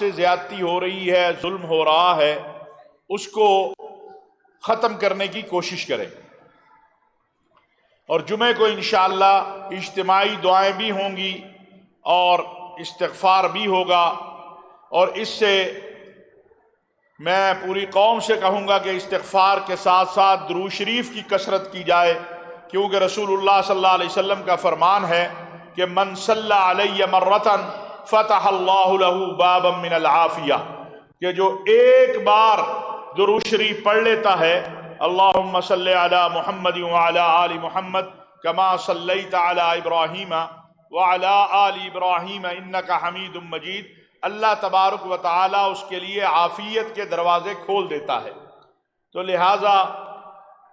سے زیادتی ہو رہی ہے، ظلم ہو رہا ہے، اس کو ختم کرنے کی کوشش کریں۔ اور جمعے کو انشاءاللہ اجتماعی دعائیں بھی ہوں گی اور استغفار بھی ہوگا، اور اس سے میں پوری قوم سے کہوں گا کہ استغفار کے ساتھ ساتھ درود شریف کی کثرت کی جائے، کیونکہ رسول اللہ صلی اللہ علیہ وسلم کا فرمان ہے کہ من صلی علی مرتن فتح اللہ لہ بابا من العافیہ، کہ جو ایک بار درود شریف پڑھ لیتا ہے، اللہم صلی علی محمد وعلی آل محمد کما صلیت علی ابراہیم وعلی آل ابراہیم انک حمید مجید، اللہ تبارک و تعالی اس کے لیے عافیت کے دروازے کھول دیتا ہے۔ تو لہٰذا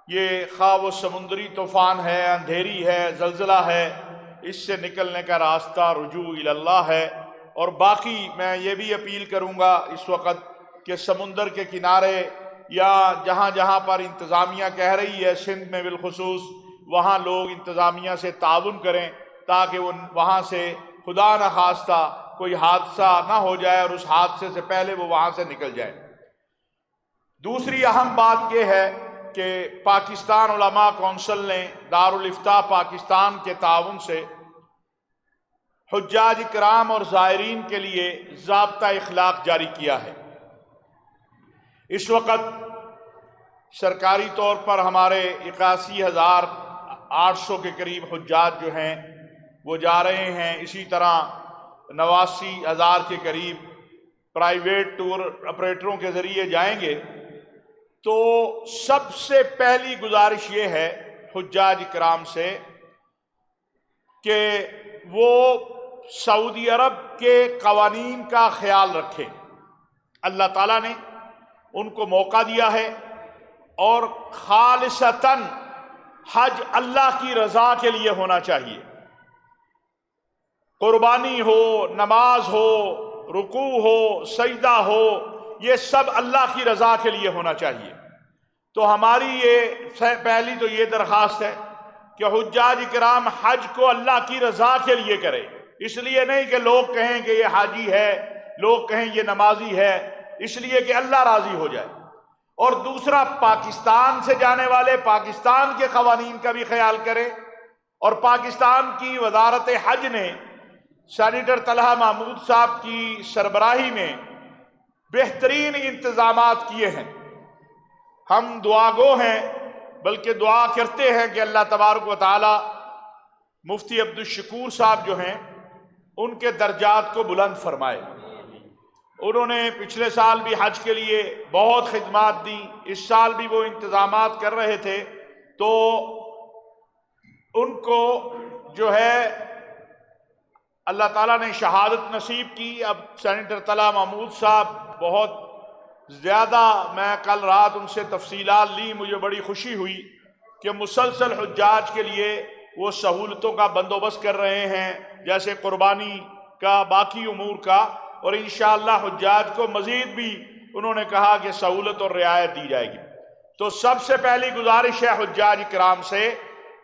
یہ خواہ وہ سمندری طوفان ہے، اندھیری ہے، زلزلہ ہے، اس سے نکلنے کا راستہ رجوع الی اللہ ہے۔ اور باقی میں یہ بھی اپیل کروں گا اس وقت کہ سمندر کے کنارے یا جہاں جہاں پر انتظامیہ کہہ رہی ہے، سندھ میں بالخصوص، وہاں لوگ انتظامیہ سے تعاون کریں تاکہ وہ وہاں سے خدا نخواستہ کوئی حادثہ نہ ہو جائے اور اس حادثے سے پہلے وہ وہاں سے نکل جائے۔ دوسری اہم بات یہ ہے کہ پاکستان علماء کونسل نے دارالافتاء پاکستان کے تعاون سے حجاج کرام اور زائرین کے لیے ضابطہ اخلاق جاری کیا ہے۔ اس وقت سرکاری طور پر ہمارے 81,800 کے قریب حجاج جو ہیں وہ جا رہے ہیں، اسی طرح 89,000 کے قریب پرائیویٹ ٹور آپریٹروں کے ذریعے جائیں گے۔ تو سب سے پہلی گزارش یہ ہے حجاج کرام سے کہ وہ سعودی عرب کے قوانین کا خیال رکھیں۔ اللہ تعالیٰ نے ان کو موقع دیا ہے اور خالصتاً حج اللہ کی رضا کے لیے ہونا چاہیے۔ قربانی ہو، نماز ہو، رکوع ہو، سجدہ ہو، یہ سب اللہ کی رضا کے لیے ہونا چاہیے۔ تو ہماری یہ پہلی تو یہ درخواست ہے کہ حجاج کرام حج کو اللہ کی رضا کے لیے کرے، اس لیے نہیں کہ لوگ کہیں کہ یہ حاجی ہے، لوگ کہیں یہ نمازی ہے، اس لیے کہ اللہ راضی ہو جائے۔ اور دوسرا، پاکستان سے جانے والے پاکستان کے قوانین کا بھی خیال کریں، اور پاکستان کی وزارت حج نے سینیٹر طلحہ محمود صاحب کی سربراہی میں بہترین انتظامات کیے ہیں۔ ہم دعا گو ہیں، بلکہ دعا کرتے ہیں کہ اللہ تبارک و تعالی مفتی عبدالشکور صاحب جو ہیں ان کے درجات کو بلند فرمائے۔ انہوں نے پچھلے سال بھی حج کے لیے بہت خدمات دی، اس سال بھی وہ انتظامات کر رہے تھے، تو ان کو جو ہے اللہ تعالیٰ نے شہادت نصیب کی۔ اب سینیٹر طلحہ محمود صاحب بہت زیادہ، میں کل رات ان سے تفصیلات لی، مجھے بڑی خوشی ہوئی کہ مسلسل حجاج کے لیے وہ سہولتوں کا بندوبست کر رہے ہیں، جیسے قربانی کا، باقی امور کا، اور انشاءاللہ حجاج کو مزید بھی انہوں نے کہا کہ سہولت اور رعایت دی جائے گی۔ تو سب سے پہلی گزارش ہے حجاج کرام سے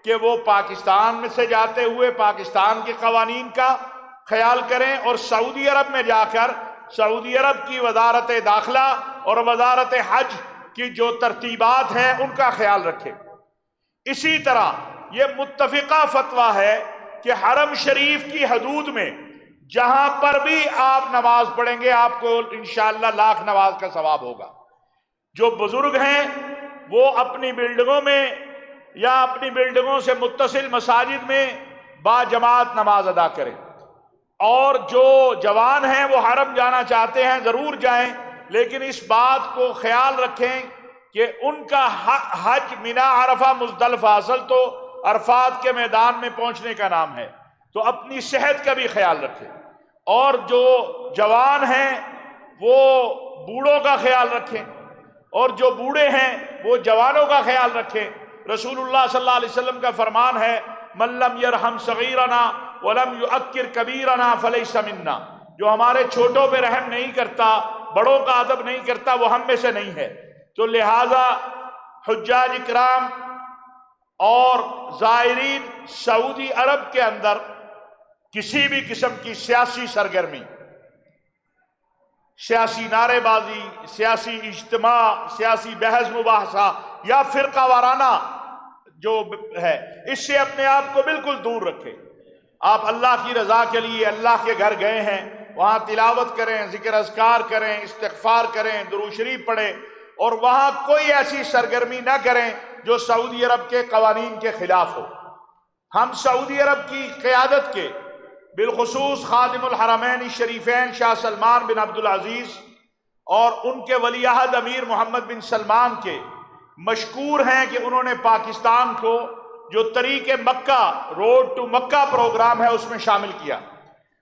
کہ وہ پاکستان میں سے جاتے ہوئے پاکستان کے قوانین کا خیال کریں، اور سعودی عرب میں جا کر سعودی عرب کی وزارت داخلہ اور وزارت حج کی جو ترتیبات ہیں ان کا خیال رکھیں۔ اسی طرح یہ متفقہ فتویٰ ہے کہ حرم شریف کی حدود میں جہاں پر بھی آپ نماز پڑھیں گے آپ کو انشاءاللہ لاکھ نماز کا ثواب ہوگا۔ جو بزرگ ہیں وہ اپنی بلڈنگوں میں یا اپنی بلڈنگوں سے متصل مساجد میں با جماعت نماز ادا کریں، اور جو جوان ہیں وہ حرم جانا چاہتے ہیں ضرور جائیں، لیکن اس بات کو خیال رکھیں کہ ان کا حج منا، عرفہ، مزدلفہ، اصل تو عرفات کے میدان میں پہنچنے کا نام ہے، تو اپنی صحت کا بھی خیال رکھیں۔ اور جو جوان ہیں وہ بوڑھوں کا خیال رکھیں، اور جو بوڑھے ہیں وہ جوانوں کا خیال رکھیں۔ رسول اللہ صلی اللہ علیہ وسلم کا فرمان ہے من لم یرحم صغیرنا ولم یؤکر کبیرنا فلیس منا، جو ہمارے چھوٹوں پہ رحم نہیں کرتا، بڑوں کا ادب نہیں کرتا، وہ ہم میں سے نہیں ہے۔ تو لہذا حجاج کرام اور زائرین سعودی عرب کے اندر کسی بھی قسم کی سیاسی سرگرمی سیاسی نعرے بازی، سیاسی اجتماع، سیاسی بحث مباحثہ یا فرقہ وارانہ جو ہے، اس سے اپنے آپ کو بالکل دور رکھے۔ آپ اللہ کی رضا کے لیے اللہ کے گھر گئے ہیں، وہاں تلاوت کریں، ذکر اذکار کریں، استغفار کریں، درود شریف پڑھیں، اور وہاں کوئی ایسی سرگرمی نہ کریں جو سعودی عرب کے قوانین کے خلاف ہو۔ ہم سعودی عرب کی قیادت کے، بالخصوص خادم الحرمین الشریفین شاہ سلمان بن عبدالعزیز اور ان کے ولی عہد امیر محمد بن سلمان کے مشکور ہیں کہ انہوں نے پاکستان کو جو طریق مکہ، روڈ ٹو مکہ پروگرام ہے، اس میں شامل کیا۔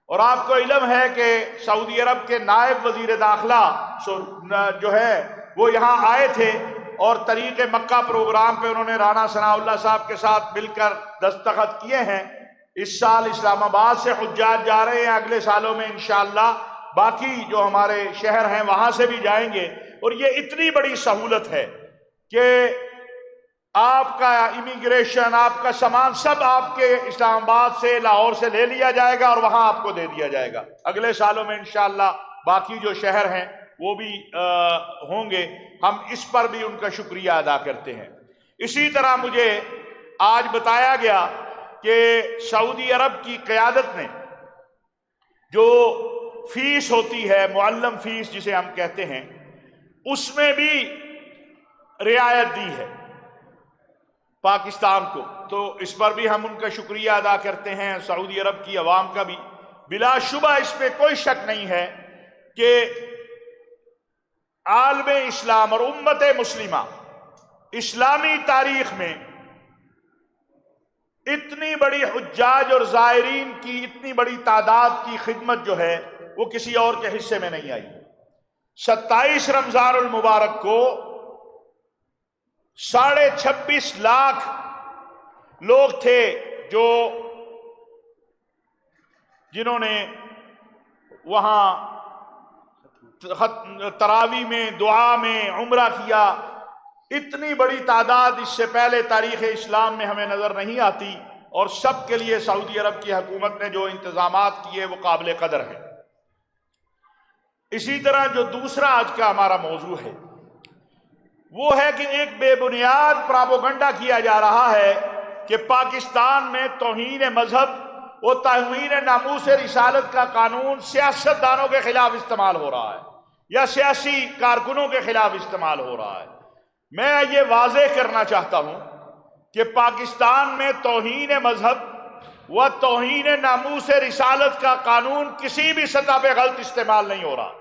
اور آپ کو علم ہے کہ سعودی عرب کے نائب وزیر داخلہ جو ہے وہ یہاں آئے تھے اور طریق مکہ پروگرام پہ انہوں نے رانا ثناء اللہ صاحب کے ساتھ مل کر دستخط کیے ہیں۔ اس سال اسلام آباد سے حجاج جا رہے ہیں، اگلے سالوں میں انشاءاللہ باقی جو ہمارے شہر ہیں وہاں سے بھی جائیں گے۔ اور یہ اتنی بڑی سہولت ہے کہ آپ کا امیگریشن، آپ کا سامان سب آپ کے اسلام آباد سے، لاہور سے لے لیا جائے گا اور وہاں آپ کو دے دیا جائے گا۔ اگلے سالوں میں انشاءاللہ باقی جو شہر ہیں وہ بھی ہوں گے۔ ہم اس پر بھی ان کا شکریہ ادا کرتے ہیں۔ اسی طرح مجھے آج بتایا گیا کہ سعودی عرب کی قیادت نے جو فیس ہوتی ہے، معلم فیس جسے ہم کہتے ہیں، اس میں بھی رعایت دی ہے پاکستان کو، تو اس پر بھی ہم ان کا شکریہ ادا کرتے ہیں، سعودی عرب کی عوام کا بھی۔ بلا شبہ اس میں کوئی شک نہیں ہے کہ عالم اسلام اور امت مسلمہ اسلامی تاریخ میں اتنی بڑی حجاج اور زائرین کی اتنی بڑی تعداد کی خدمت جو ہے وہ کسی اور کے حصے میں نہیں آئی۔ 27 رمضان المبارک کو 26.5 لاکھ لوگ تھے جنہوں نے وہاں تراویح میں، دعا میں، عمرہ کیا۔ اتنی بڑی تعداد اس سے پہلے تاریخ اسلام میں ہمیں نظر نہیں آتی، اور سب کے لیے سعودی عرب کی حکومت نے جو انتظامات کیے وہ قابل قدر ہیں۔ اسی طرح جو دوسرا آج کا ہمارا موضوع ہے وہ ہے کہ ایک بے بنیاد پراپوگنڈا کیا جا رہا ہے کہ پاکستان میں توہین مذہب و توہین ناموس رسالت کا قانون سیاست دانوں کے خلاف استعمال ہو رہا ہے یا سیاسی کارکنوں کے خلاف استعمال ہو رہا ہے۔ میں یہ واضح کرنا چاہتا ہوں کہ پاکستان میں توہین مذہب و توہین ناموس رسالت کا قانون کسی بھی سطح پہ غلط استعمال نہیں ہو رہا۔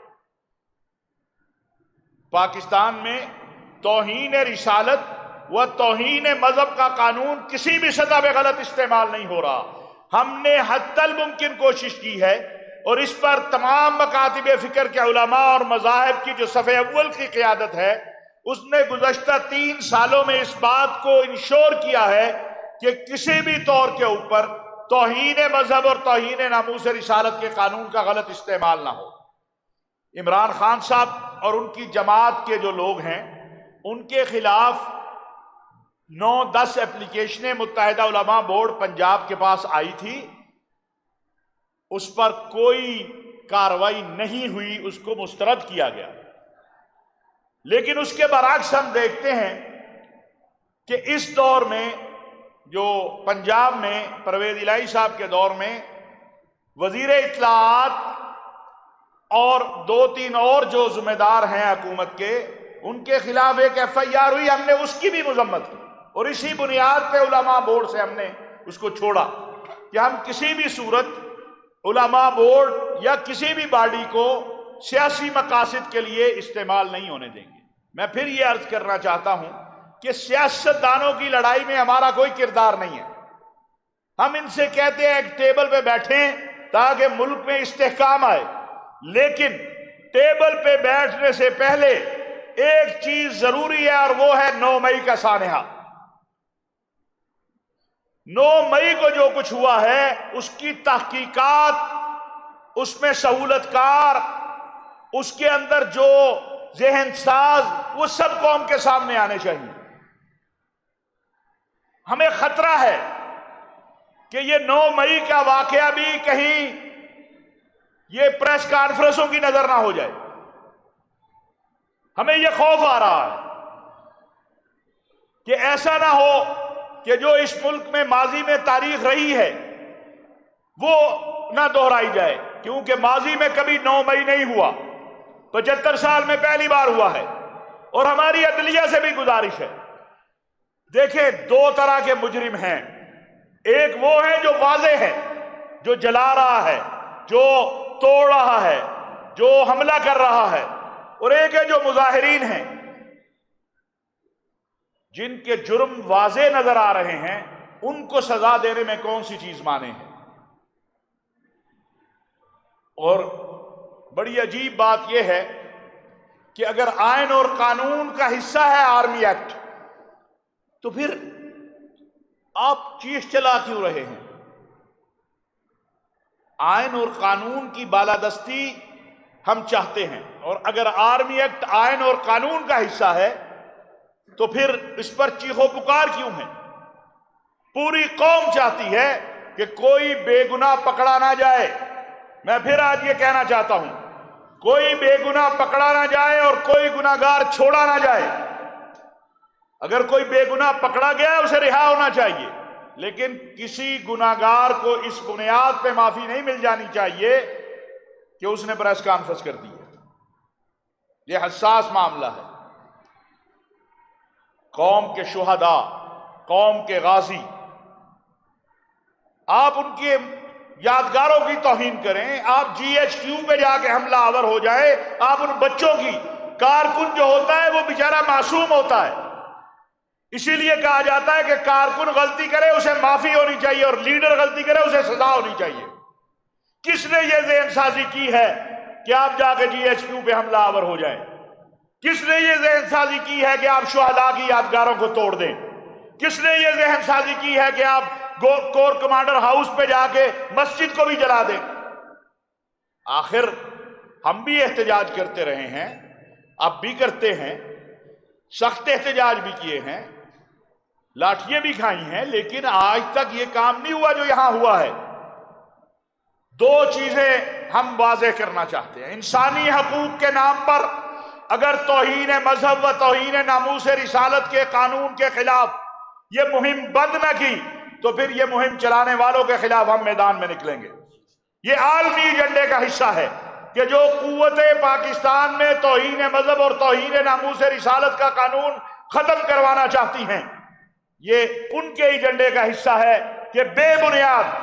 پاکستان میں توہین رسالت و توہین مذہب کا قانون کسی بھی سطح پہ غلط استعمال نہیں ہو رہا۔ ہم نے حتی الممکن کوشش کی ہے، اور اس پر تمام مکاتب فکر کے علماء اور مذاہب کی جو صف اول کی قیادت ہے اس نے گزشتہ 3 سالوں میں اس بات کو انشور کیا ہے کہ کسی بھی طور کے اوپر توہین مذہب اور توہین ناموس رسالت کے قانون کا غلط استعمال نہ ہو۔ عمران خان صاحب اور ان کی جماعت کے جو لوگ ہیں ان کے خلاف 9-10 اپلیکیشنیں متحدہ علماء بورڈ پنجاب کے پاس آئی تھی، اس پر کوئی کارروائی نہیں ہوئی، اس کو مسترد کیا گیا۔ لیکن اس کے برعکس ہم دیکھتے ہیں کہ اس دور میں جو پنجاب میں پرویز الہی صاحب کے دور میں وزیر اطلاعات اور 2-3 اور جو ذمہ دار ہیں حکومت کے، ان کے خلاف ایک FIR ہوئی، ہم نے اس کی بھی مذمت کی، اور اسی بنیاد پہ علماء بورڈ سے ہم نے اس کو چھوڑا کہ ہم کسی بھی صورت علماء بورڈ یا کسی بھی باڈی کو سیاسی مقاصد کے لیے استعمال نہیں ہونے دیں گے۔ میں پھر یہ عرض کرنا چاہتا ہوں کہ سیاست دانوں کی لڑائی میں ہمارا کوئی کردار نہیں ہے۔ ہم ان سے کہتے ہیں ایک ٹیبل پہ بیٹھیں تاکہ ملک میں استحکام آئے، لیکن ٹیبل پہ بیٹھنے سے پہلے ایک چیز ضروری ہے، اور وہ ہے 9 مئی کا سانحہ۔ 9 مئی کو جو کچھ ہوا ہے اس کی تحقیقات، اس میں سہولت کار، اس کے اندر جو ذہن ساز، وہ سب قوم کے سامنے آنے چاہیے۔ ہمیں خطرہ ہے کہ یہ 9 مئی کا واقعہ بھی کہیں یہ پریس کانفرنسوں کی نظر نہ ہو جائے۔ ہمیں یہ خوف آ رہا ہے کہ ایسا نہ ہو کہ جو اس ملک میں ماضی میں تاریخ رہی ہے وہ نہ دہرائی جائے، کیونکہ ماضی میں کبھی 9 مئی نہیں ہوا، 75 سال میں پہلی بار ہوا ہے۔ اور ہماری عدلیہ سے بھی گزارش ہے، دیکھیں 2 طرح کے مجرم ہیں، ایک وہ ہے جو واضح ہے، جو جلا رہا ہے، جو توڑ رہا ہے، جو حملہ کر رہا ہے، اور ایک ہے جو مظاہرین ہیں جن کے جرم واضح نظر آ رہے ہیں، ان کو سزا دینے میں کون سی چیز مانے ہے۔ اور بڑی عجیب بات یہ ہے کہ اگر آئین اور قانون کا حصہ ہے آرمی ایکٹ، تو پھر آپ چیخ چلا کیوں رہے ہیں؟ آئین اور قانون کی بالادستی ہم چاہتے ہیں، اور اگر آرمی ایکٹ آئین اور قانون کا حصہ ہے تو پھر اس پر چیخو پکار کیوں ہے؟ پوری قوم چاہتی ہے کہ کوئی بے گناہ پکڑا نہ جائے۔ میں پھر آج یہ کہنا چاہتا ہوں، کوئی بے گناہ پکڑا نہ جائے اور کوئی گناہگار چھوڑا نہ جائے۔ اگر کوئی بے گناہ پکڑا گیا ہے اسے رہا ہونا چاہیے، لیکن کسی گناہگار کو اس بنیاد پہ معافی نہیں مل جانی چاہیے کہ اس نے پریس کانفرنس کر دی ہے۔ یہ حساس معاملہ ہے۔ قوم کے شہداء، قوم کے غازی، آپ ان کے یادگاروں کی توہین کریں، آپ جی ایچ کیو پہ جا کے حملہ آور ہو جائے، آپ ان بچوں کی، کارکن جو ہوتا ہے وہ بیچارہ معصوم ہوتا ہے، اسی لیے کہا جاتا ہے کہ کارکن غلطی کرے اسے معافی ہونی چاہیے اور لیڈر غلطی کرے اسے سزا ہونی چاہیے۔ کس نے یہ ذہن سازی کی ہے کہ آپ جا کے جی ایچ کیو پہ حملہ آور ہو جائیں؟ کس نے یہ ذہن سازی کی ہے کہ آپ شہداء کی یادگاروں کو توڑ دیں؟ کس نے یہ ذہن سازی کی ہے کہ آپ کور کمانڈر ہاؤس پہ جا کے مسجد کو بھی جلا دیں؟ آخر ہم بھی احتجاج کرتے رہے ہیں، اب بھی کرتے ہیں، سخت احتجاج بھی کیے ہیں، لاٹھیاں بھی کھائی ہیں، لیکن آج تک یہ کام نہیں ہوا جو یہاں ہوا ہے۔ 2 چیزیں ہم واضح کرنا چاہتے ہیں۔ انسانی حقوق کے نام پر اگر توہین مذہب و توہین ناموس رسالت کے قانون کے خلاف یہ مہم بند نہ کی تو پھر یہ مہم چلانے والوں کے خلاف ہم میدان میں نکلیں گے۔ یہ عالمی ایجنڈے کا حصہ ہے کہ جو قوتیں پاکستان میں توہین مذہب اور توہین ناموس رسالت کا قانون ختم کروانا چاہتی ہیں، یہ ان کے ایجنڈے کا حصہ ہے کہ بے بنیاد،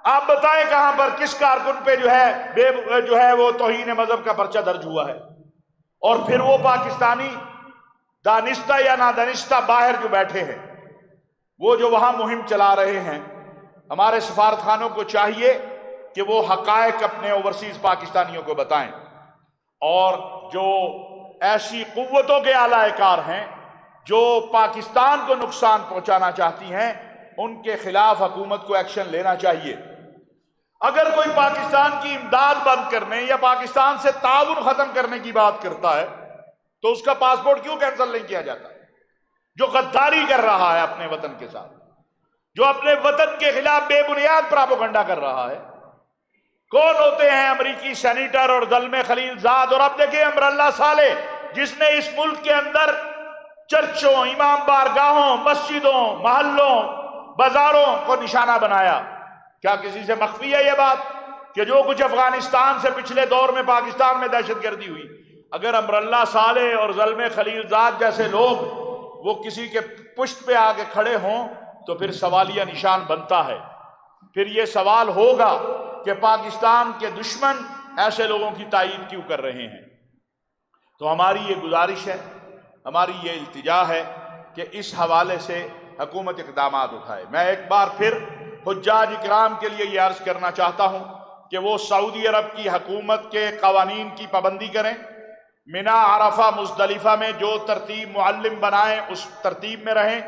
آپ بتائیں کہاں پر کس کارکن پہ جو ہے وہ توہین مذہب کا پرچہ درج ہوا ہے، اور پھر وہ پاکستانی دانستہ یا نادانستہ باہر جو بیٹھے ہیں، وہ جو وہاں مہم چلا رہے ہیں، ہمارے سفارت خانوں کو چاہیے کہ وہ حقائق اپنے اوورسیز پاکستانیوں کو بتائیں، اور جو ایسی قوتوں کے اعلی کار ہیں جو پاکستان کو نقصان پہنچانا چاہتی ہیں، ان کے خلاف حکومت کو ایکشن لینا چاہیے۔ اگر کوئی پاکستان کی امداد بند کرنے یا پاکستان سے تعاون ختم کرنے کی بات کرتا ہے تو اس کا پاسپورٹ کیوں کینسل نہیں کیا جاتا؟ جو غداری کر رہا ہے اپنے وطن کے ساتھ، جو اپنے وطن کے خلاف بے بنیاد پراپیگنڈا کر رہا ہے، کون ہوتے ہیں؟ امریکی سینیٹر اور زلمے خلیل زاد، اور اب دیکھیں امراللہ صالح، جس نے اس ملک کے اندر چرچوں، امام بارگاہوں، مسجدوں، محلوں، بازاروں کو نشانہ بنایا۔ کیا کسی سے مخفی ہے یہ بات کہ جو کچھ افغانستان سے پچھلے دور میں پاکستان میں دہشت گردی ہوئی، اگر امراللہ صالح اور زلمے خلیل زاد جیسے لوگ وہ کسی کے پشت پہ آ کے کھڑے ہوں تو پھر سوالیہ نشان بنتا ہے۔ پھر یہ سوال ہوگا کہ پاکستان کے دشمن ایسے لوگوں کی تائید کیوں کر رہے ہیں؟ تو ہماری یہ گزارش ہے، ہماری یہ التجا ہے کہ اس حوالے سے حکومت اقدامات اٹھائے۔ میں ایک بار پھر حجاج اکرام کے لیے یہ عرض کرنا چاہتا ہوں کہ وہ سعودی عرب کی حکومت کے قوانین کی پابندی کریں، منا، عرفہ، مزدلفہ میں جو ترتیب معلم بنائیں اس ترتیب میں رہیں،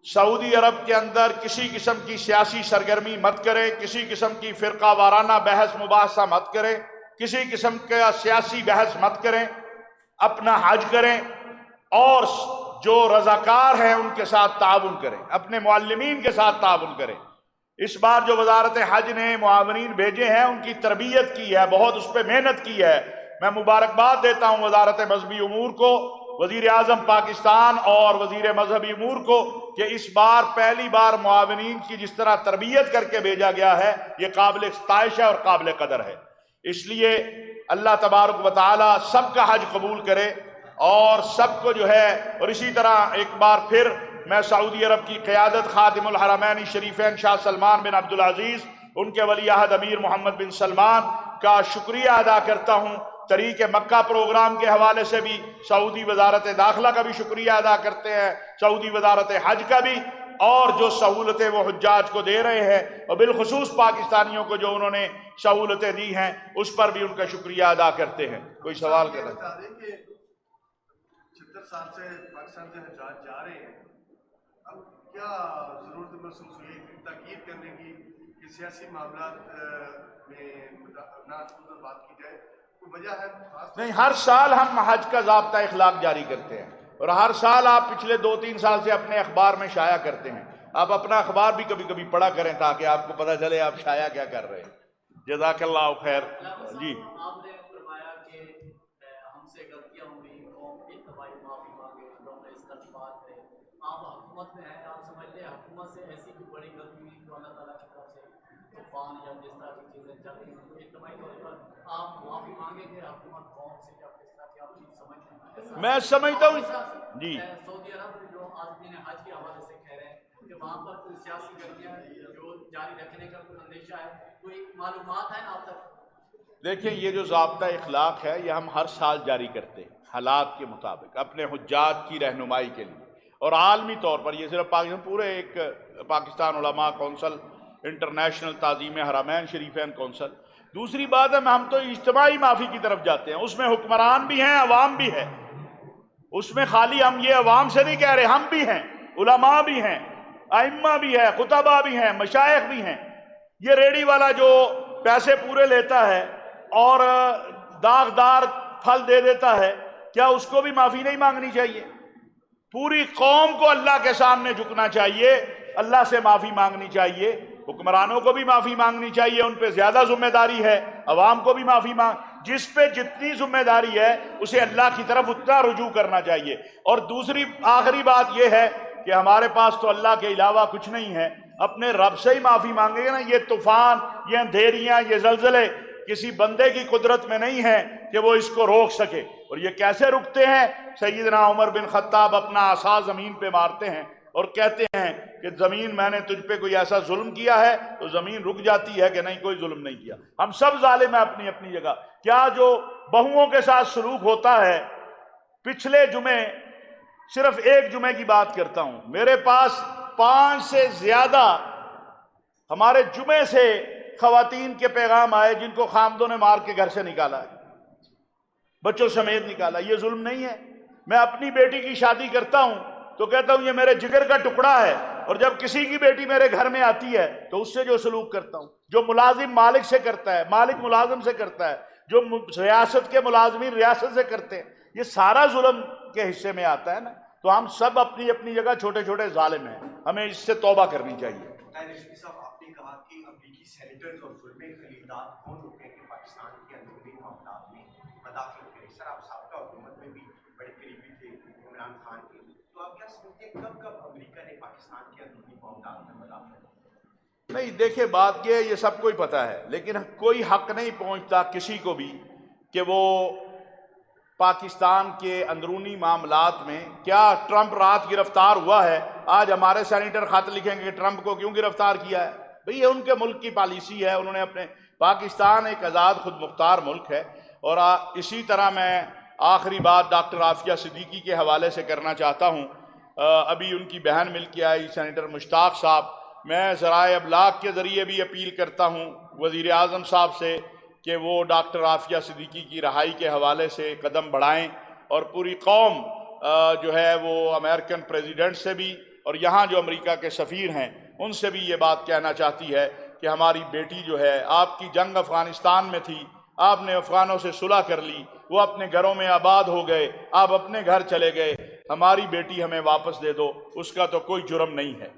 سعودی عرب کے اندر کسی قسم کی سیاسی سرگرمی مت کریں، کسی قسم کی فرقہ وارانہ بحث مباحثہ مت کریں، کسی قسم کا سیاسی بحث مت کریں، اپنا حج کریں، اور جو رضاکار ہیں ان کے ساتھ تعاون کریں، اپنے معلمین کے ساتھ تعاون کریں۔ اس بار جو وزارت حج نے معاونین بھیجے ہیں ان کی تربیت کی ہے، بہت اس پہ محنت کی ہے۔ میں مبارکباد دیتا ہوں وزارت مذہبی امور کو، وزیر اعظم پاکستان اور وزیر مذہبی امور کو، کہ اس بار پہلی بار معاونین کی جس طرح تربیت کر کے بھیجا گیا ہے یہ قابل ستائش ہے اور قابل قدر ہے۔ اس لیے اللہ تبارک و تعالی سب کا حج قبول کرے اور سب کو جو ہے، اور اسی طرح ایک بار پھر میں سعودی عرب کی قیادت خادم الحرمین شریفین شاہ سلمان بن عبدالعزیز، ان کے ولی عہد امیر محمد بن سلمان کا شکریہ ادا کرتا ہوں۔ طریق مکہ پروگرام کے حوالے سے بھی سعودی وزارت داخلہ کا بھی شکریہ ادا کرتے ہیں، سعودی وزارت حج کا بھی، اور جو سہولتیں وہ حجاج کو دے رہے ہیں اور بالخصوص پاکستانیوں کو جو انہوں نے سہولتیں دی ہیں اس پر بھی ان کا شکریہ ادا کرتے ہیں۔ کوئی سوال کریں؟ 76 سال سے پاکستان سے حجاج جا رہے ہیں، اب کیا ضرورت محسوس ہوئی تاکید کرنے کی کہ سیاسی معاملات میں بات کی جائے؟ کوئی وجہ ہے؟ نہیں، ہر سال ہم حج کا ضابطہ اخلاق جاری کرتے ہیں، اور ہر سال آپ پچھلے 2-3 سال سے اپنے اخبار میں شائع کرتے ہیں۔ آپ اپنا اخبار بھی کبھی کبھی پڑھا کریں تاکہ آپ کو پتہ چلے آپ شائع کیا کر رہے ہیں۔ جزاک اللہ خیر۔ جی، آپ نے فرمایا کہ ہم سے غلطیاں ہوئی، قوم کی تباہی معافی مانگے، لوگ استغفار کرے۔ آپ حکومت میں ہیں، آپ سمجھتے ہیں حکومت سے ایسی کوئی بڑی غلطی ہوئی جو اللہ تعالیٰ کی طرف سے طوفان یا جس طرح کی چیزیں چل رہی ہیں، تو اجتماعی طور پر آپ معافی مانگیں گے حکومت قوم سے، یا کس طرح کی آپ چیز سمجھتے ہیں؟ میں سمجھتا ہوں جی، سعودی عرب جو عازمین حج کے حوالے سے کہہ رہے ہیں کہ وہاں پر کوئی سیاسی گرمیاں جو جاری رکھنے کا کوئی اندیشہ ہے، کوئی معلومات ہیں آپ تک؟ دیکھیں، یہ جو ضابطہ اخلاق ہے یہ ہم ہر سال جاری کرتے ہیں حالات کے مطابق اپنے حجاج کی رہنمائی کے لیے، اور عالمی طور پر یہ صرف پاکستان، پورے ایک پاکستان علماء کونسل، انٹرنیشنل تعظیم حرمین شریفین کونسل۔ دوسری بات ہے ہم تو اجتماعی معافی کی طرف جاتے ہیں، اس میں حکمران بھی ہیں، عوام بھی ہے، اس میں خالی ہم یہ عوام سے نہیں کہہ رہے، ہم بھی ہیں، علماء بھی ہیں، ائمہ بھی ہیں، خطبہ بھی ہیں، مشائخ بھی ہیں۔ یہ ریڑی والا جو پیسے پورے لیتا ہے اور داغدار پھل دے دیتا ہے، کیا اس کو بھی معافی نہیں مانگنی چاہیے؟ پوری قوم کو اللہ کے سامنے جھکنا چاہیے، اللہ سے معافی مانگنی چاہیے، حکمرانوں کو بھی معافی مانگنی چاہیے، ان پہ زیادہ ذمہ داری ہے، عوام کو بھی معافی جس پہ جتنی ذمہ داری ہے اسے اللہ کی طرف اتنا رجوع کرنا چاہیے۔ اور دوسری آخری بات یہ ہے کہ ہمارے پاس تو اللہ کے علاوہ کچھ نہیں ہے، اپنے رب سے ہی معافی مانگے گا نا۔ یہ طوفان، یہ اندھیریاں، یہ زلزلے کسی بندے کی قدرت میں نہیں ہے کہ وہ اس کو روک سکے۔ اور یہ کیسے رکتے ہیں؟ سیدنا عمر بن خطاب اپنا عصا زمین پہ مارتے ہیں اور کہتے ہیں کہ زمین، میں نے تجھ پہ کوئی ایسا ظلم کیا ہے؟ تو زمین رک جاتی ہے کہ نہیں، کوئی ظلم نہیں کیا، ہم سب ظالم ہیں اپنی اپنی جگہ۔ کیا جو بہوؤں کے ساتھ سلوک ہوتا ہے، پچھلے جمعے، صرف ایک جمعے کی بات کرتا ہوں، میرے پاس 5 سے زیادہ ہمارے جمعے سے خواتین کے پیغام آئے جن کو خامدوں نے مار کے گھر سے نکالا ہے، بچوں سمیت نکالا۔ یہ ظلم نہیں ہے؟ میں اپنی بیٹی کی شادی کرتا ہوں تو کہتا ہوں یہ میرے جگر کا ٹکڑا ہے، اور جب کسی کی بیٹی میرے گھر میں آتی ہے تو اس سے جو سلوک کرتا ہوں، جو ملازم مالک سے کرتا ہے، مالک ملازم سے کرتا ہے، جو ریاست کے ملازمین ریاست سے کرتے ہیں، یہ سارا ظلم کے حصے میں آتا ہے نا۔ تو ہم سب اپنی اپنی جگہ چھوٹے چھوٹے ظالم ہیں، ہمیں اس سے توبہ کرنی چاہیے۔ آپ نے کہا کہ امریکی سینیٹرز اور ظلم خلیدات کون ہوتے ہیں کہ پاکستان کے اندرونی معاملات میں مداخلت کریں؟ سر، آپ سابقہ حکومت میں بھی بڑے قریبی تھے عمران خان کے، تو آپ کیا سمجھتے ہیں کب امریکہ نے پاکستان کے اندرونی معاملات میں مداخلت کی؟ نہیں، دیکھیں بات یہ سب کو ہی پتہ ہے، لیکن کوئی حق نہیں پہنچتا کسی کو بھی کہ وہ پاکستان کے اندرونی معاملات میں، کیا ٹرمپ رات گرفتار ہوا ہے؟ آج ہمارے سینیٹر خط لکھیں گے کہ ٹرمپ کو کیوں گرفتار کیا ہے؟ بھئی یہ ان کے ملک کی پالیسی ہے، انہوں نے اپنے، پاکستان ایک آزاد خود مختار ملک ہے۔ اور اسی طرح میں آخری بات ڈاکٹر عافیہ صدیقی کے حوالے سے کرنا چاہتا ہوں۔ ابھی ان کی بہن مل کے آئی، سینیٹر مشتاق صاحب، میں ذرائع ابلاغ کے ذریعے بھی اپیل کرتا ہوں وزیر اعظم صاحب سے کہ وہ ڈاکٹر عافیہ صدیقی کی رہائی کے حوالے سے قدم بڑھائیں، اور پوری قوم جو ہے وہ امریکن پریزیڈنٹ سے بھی اور یہاں جو امریکہ کے سفیر ہیں ان سے بھی یہ بات کہنا چاہتی ہے کہ ہماری بیٹی جو ہے، آپ کی جنگ افغانستان میں تھی، آپ نے افغانوں سے صلح کر لی، وہ اپنے گھروں میں آباد ہو گئے، آپ اپنے گھر چلے گئے، ہماری بیٹی ہمیں واپس دے دو، اس کا تو کوئی جرم نہیں ہے۔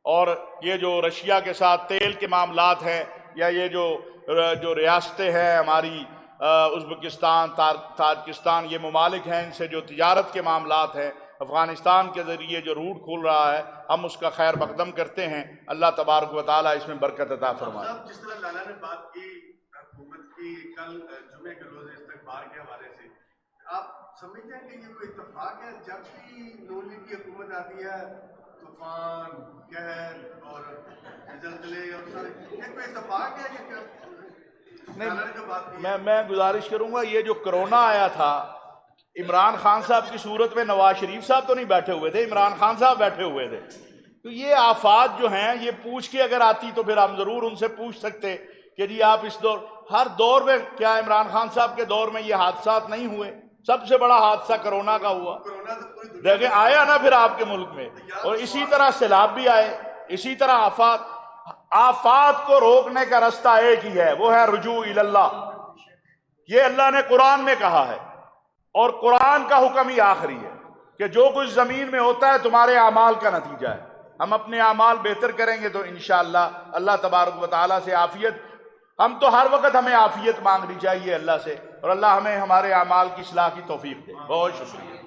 اور یہ جو رشیا کے ساتھ تیل کے معاملات ہیں، یا یہ جو ریاستیں ہیں ہماری ازبکستان، تاجکستان، یہ ممالک ہیں، ان سے جو تجارت کے معاملات ہیں، افغانستان کے ذریعے جو روٹ کھول رہا ہے، ہم اس کا خیر مقدم کرتے ہیں۔ اللہ تبارک و تعالیٰ اس میں برکت عطا فرمائے۔ صاحب، جس طرح لالا نے بات کی حکومت کی کل جمعے کے روز استقبال کے حوالے سے، آپ سمجھتے ہیں کہ یہ کوئی اتفاق ہے؟ جب بھی نون لیگ کی حکومت آتی ہے طوفان، قہر اور زلزلے اور سارے، یہ کوئی اتفاق ہے کہ لالا نے جو بات کی؟ میں گزارش کروں گا، یہ جو کرونا آیا تھا، عمران خان صاحب کی صورت میں نواز شریف صاحب تو نہیں بیٹھے ہوئے تھے، عمران خان صاحب بیٹھے ہوئے تھے۔ تو یہ آفات جو ہیں، یہ پوچھ کے اگر آتی تو پھر ہم ضرور ان سے پوچھ سکتے کہ جی آپ اس دور، ہر دور میں کیا عمران خان صاحب کے دور میں یہ حادثات نہیں ہوئے؟ سب سے بڑا حادثہ کرونا کا ہوا، دیکھیں آیا نا پھر آپ کے ملک میں، اور اسی طرح سیلاب بھی آئے، اسی طرح آفات کو روکنے کا رستہ ایک ہی ہے، وہ ہے رجوع الی اللہ۔ یہ اللہ نے قرآن میں کہا ہے، اور قرآن کا حکم ہی آخری ہے کہ جو کچھ زمین میں ہوتا ہے تمہارے اعمال کا نتیجہ ہے۔ ہم اپنے اعمال بہتر کریں گے تو انشاءاللہ اللہ تبارک و تعالیٰ سے عافیت، ہم تو ہر وقت ہمیں عافیت مانگنی چاہیے اللہ سے، اور اللہ ہمیں ہمارے اعمال کی اصلاح کی توفیق دے۔ بہت شکریہ۔